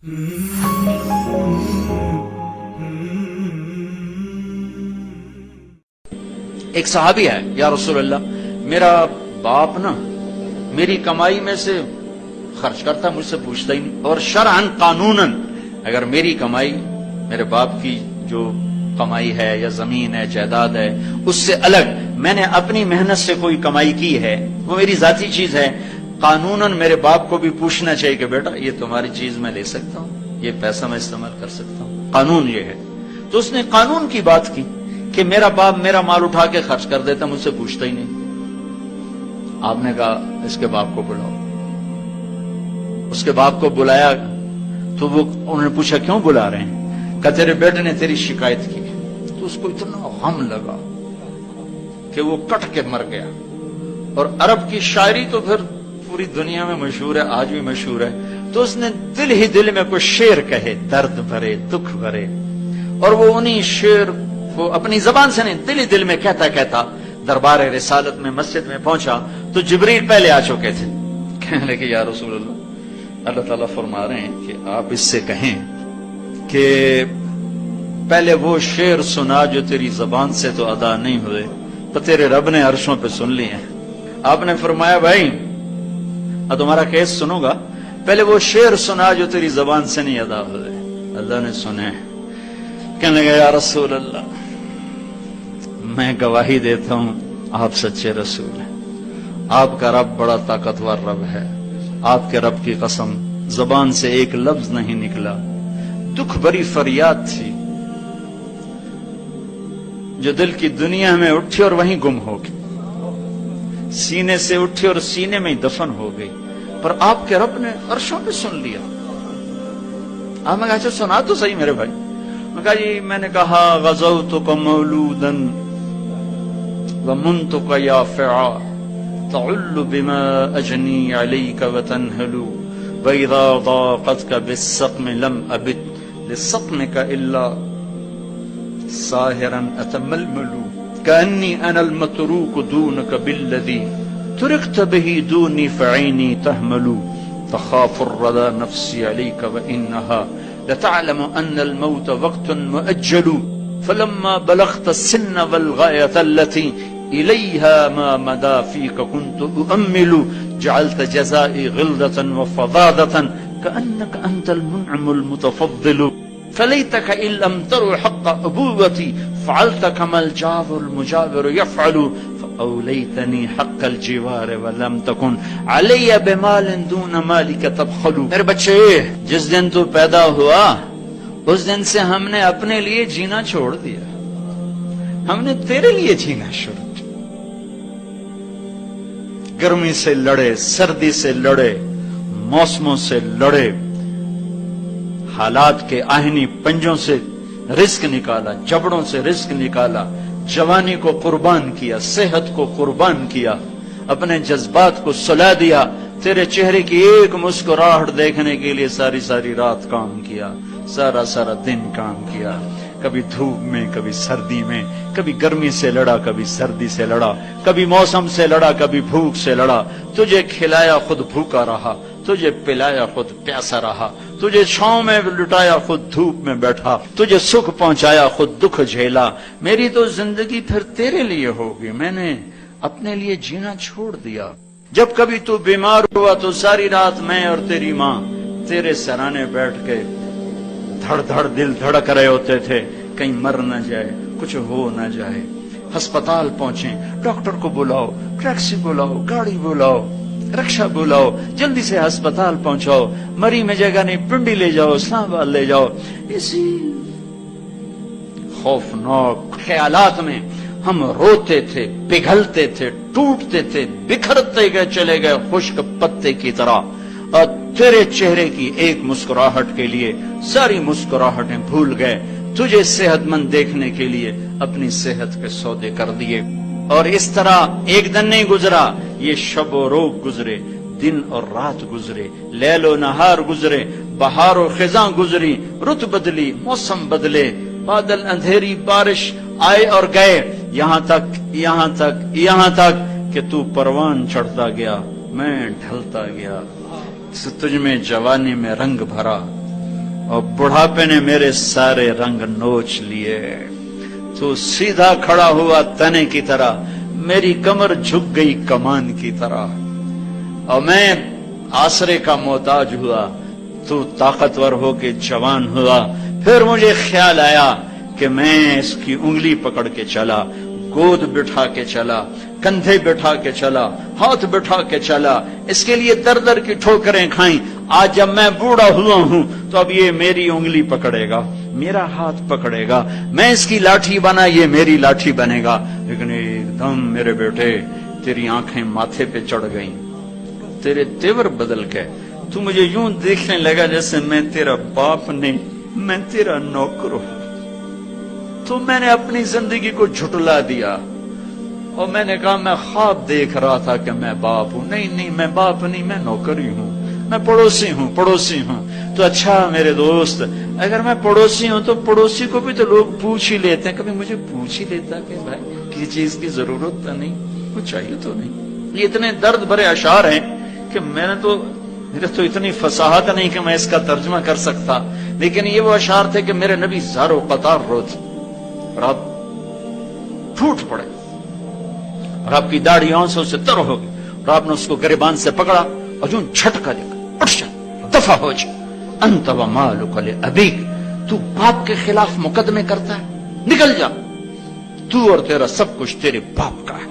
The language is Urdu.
ایک صحابی ہے، یا رسول اللہ میرا باپ نا میری کمائی میں سے خرچ کرتا، مجھ سے پوچھتا ہی نہیں، اور شرعن قانوناً اگر میری کمائی میرے باپ کی جو کمائی ہے یا زمین ہے جائیداد ہے اس سے الگ میں نے اپنی محنت سے کوئی کمائی کی ہے، وہ میری ذاتی چیز ہے، قانوناً میرے باپ کو بھی پوچھنا چاہیے کہ بیٹا یہ تمہاری چیز میں لے سکتا ہوں، یہ پیسہ میں استعمال کر سکتا ہوں، قانون یہ ہے۔ تو اس نے قانون کی بات کی کہ میرا باپ میرا مال اٹھا کے خرچ کر دیتا، مجھ سے پوچھتا ہی نہیں۔ آپ نے کہا اس کے باپ کو بلاؤ۔ اس کے باپ کو بلایا تو وہ انہوں نے پوچھا کیوں بلا رہے ہیں؟ کہا تیرے بیٹے نے تیری شکایت کی۔ تو اس کو اتنا غم لگا کہ وہ کٹ کے مر گیا۔ اور عرب کی شاعری تو پھر پوری دنیا میں مشہور ہے، آج بھی مشہور ہے۔ تو اس نے دل ہی دل میں کوئی شعر کہے، درد بھرے دکھ بھرے، اور وہ انہی شعر کو اپنی زبان سے نہیں دل ہی دل میں کہتا کہتا دربار رسالت میں مسجد میں پہنچا تو جبریل پہلے آ چکے تھے۔ کہنے لگے یا رسول اللہ تعالیٰ فرما رہے ہیں کہ آپ اس سے کہیں کہ پہلے وہ شعر سنا جو تیری زبان سے تو ادا نہیں ہوئے تو تیرے رب نے عرشوں پہ سن لیے ہیں۔ آپ نے فرمایا بھائی تمہارا کیس سنوں گا، پہلے وہ شعر سنا جو تیری زبان سے نہیں ادا ہوئے، اللہ نے سنے۔ کہنے لگا یا رسول اللہ میں گواہی دیتا ہوں آپ سچے رسول ہیں، آپ کا رب بڑا طاقتور رب ہے، آپ کے رب کی قسم زبان سے ایک لفظ نہیں نکلا، دکھ بھری فریاد تھی جو دل کی دنیا میں اٹھی اور وہیں گم ہو گئی، سینے سے اٹھی اور سینے میں ہی دفن ہو گئی، پر آپ کے رب نے عرشوں پہ سن لیا۔ آپ نے کہا اچھا سنا تو صحیح میرے بھائی۔ میں کہا جی میں نے کہا غزوتک مولودا ومنتک یافعا تعل بما اجنی علیک وتنہل واذا ضاقتک بالسقم لم ابت لسقمک الا ساہرا اتململ کأنی انا المتروک دونک بالذی ترکت به دونی فعینی تحمل تخاف الردى نفسی علیک وانہا لتعلم ان الموت وقت مؤجل فلما بلغت السن والغاية التي إليها ما مدى فيك كنت أؤمل جعلت جزائي غلظة وفظاظة كأنك أنت المنعم المتفضل فليتك إن لم تر حق أبوتي فعلت كما الجار المجاور يفعل فأوليتني حق الجوار ولم تكن علي بمال دون مالك تبخل۔ میرے بچے جس دن تو پیدا ہوا اس دن سے ہم نے اپنے لیے جینا چھوڑ دیا، ہم نے تیرے لیے جینا شروع کیا۔ گرمی سے لڑے، سردی سے لڑے، موسموں سے لڑے، حالات کے آہنی پنجوں سے رزق نکالا، جبڑوں سے رزق نکالا، جوانی کو قربان کیا، صحت کو قربان کیا، اپنے جذبات کو سلا دیا، تیرے چہرے کی ایک مسکراہٹ دیکھنے کے لیے ساری ساری رات کام کیا، سارا سارا دن کام کیا، کبھی دھوپ میں کبھی سردی میں، کبھی گرمی سے لڑا کبھی سردی سے لڑا، کبھی موسم سے لڑا کبھی بھوک سے لڑا، تجھے کھلایا خود بھوکا رہا، تجھے پلایا خود پیاسا رہا، تجھے چھاؤں میں لٹایا خود دھوپ میں بیٹھا، تجھے سکھ پہنچایا خود دکھ جھیلا۔ میری تو زندگی پھر تیرے لیے ہوگی، میں نے اپنے لیے جینا چھوڑ دیا۔ جب کبھی تو بیمار ہوا تو ساری رات میں اور تیری ماں تیرے سرانے بیٹھ کے دھڑ دھڑ دل دھڑک رہے ہوتے تھے، کہیں مر نہ جائے، کچھ ہو نہ جائے۔ ہسپتال پہنچے، ڈاکٹر کو بلاؤ، ٹیکسی بلاؤ، گاڑی بلاؤ، رکشا بلاؤ، جلدی سے ہسپتال پہنچاؤ، مری میں جگہ نہیں، پنڈی لے جاؤ، اسلام آباد لے جاؤ۔ اسی خوفناک خیالات میں ہم روتے تھے، پگھلتے تھے، ٹوٹتے تھے، بکھرتے گئے، چلے گئے خشک پتے کی طرح، اور تیرے چہرے کی ایک مسکراہٹ کے لیے ساری مسکراہٹیں بھول گئے، تجھے صحت مند دیکھنے کے لیے اپنی صحت کے سودے کر دیے۔ اور اس طرح ایک دن نہیں گزرا، یہ شب و روز گزرے، دن اور رات گزرے، لیل و نہار گزرے، بہار و خزاں گزری، رت بدلی، موسم بدلے، بادل اندھیری بارش آئے اور گئے، یہاں تک کہ تو پروان چڑھتا گیا، میں ڈھلتا گیا، تجھ میں جوانی میں رنگ بھرا، اور بڑھاپے نے میرے سارے رنگ نوچ لیے. تو سیدھا کھڑا ہوا تنے کی طرح, میری کمر جھک گئی کمان کی طرح, اور میں آسرے کا محتاج ہوا, تو طاقتور ہو کے جوان ہوا. پھر مجھے خیال آیا کہ میں اس کی انگلی پکڑ کے چلا, گود بٹھا کے چلا, کندھے بٹھا کے چلا, ہاتھ بٹھا کے چلا, اس کے لیے در در کی ٹھوکریں کھائیں. آج جب میں بوڑھا ہوا ہوں تو اب یہ میری انگلی پکڑے گا, میرا ہاتھ پکڑے گا, میں اس کی لاٹھی بنا, یہ میری لاٹھی بنے گا. لیکن ایک دم میرے بیٹے تیری آنکھیں ماتھے پہ چڑھ گئیں, تیرے تیور بدل گئے, تو مجھے یوں دیکھنے لگا جیسے میں تیرا باپ نہیں, میں تیرا نوکر ہوں. تو میں نے اپنی زندگی کو جھٹلا دیا اور میں نے کہا میں خواب دیکھ رہا تھا کہ میں باپ ہوں. نہیں, میں باپ نہیں, میں نوکر ہی ہوں, میں پڑوسی ہوں. تو اچھا میرے دوست, اگر میں پڑوسی ہوں تو پڑوسی کو بھی تو لوگ پوچھ ہی لیتے ہیں. کبھی مجھے پوچھ ہی لیتا کہ بھائی کسی چیز کی ضرورت تو نہیں, کچھ چاہیے تو نہیں. یہ اتنے درد بھرے اشعار ہیں کہ میرے تو اتنی فصاحت نہیں کہ میں اس کا ترجمہ کر سکتا. لیکن یہ وہ اشعار تھے کہ میرے نبی زار و قطار روتے اور آپ پھوٹ پڑے اور آپ کی داڑھی آنسوں سے تر ہو گئی, اور آپ نے اس کو گریبان سے پکڑا اور جو جھٹکا دے کر اٹھ جا, دفع ہو جا, انت و مالک لابیک, تو باپ کے خلاف مقدمے کرتا ہے, نکل جا, تو اور تیرا سب کچھ تیرے باپ کا ہے.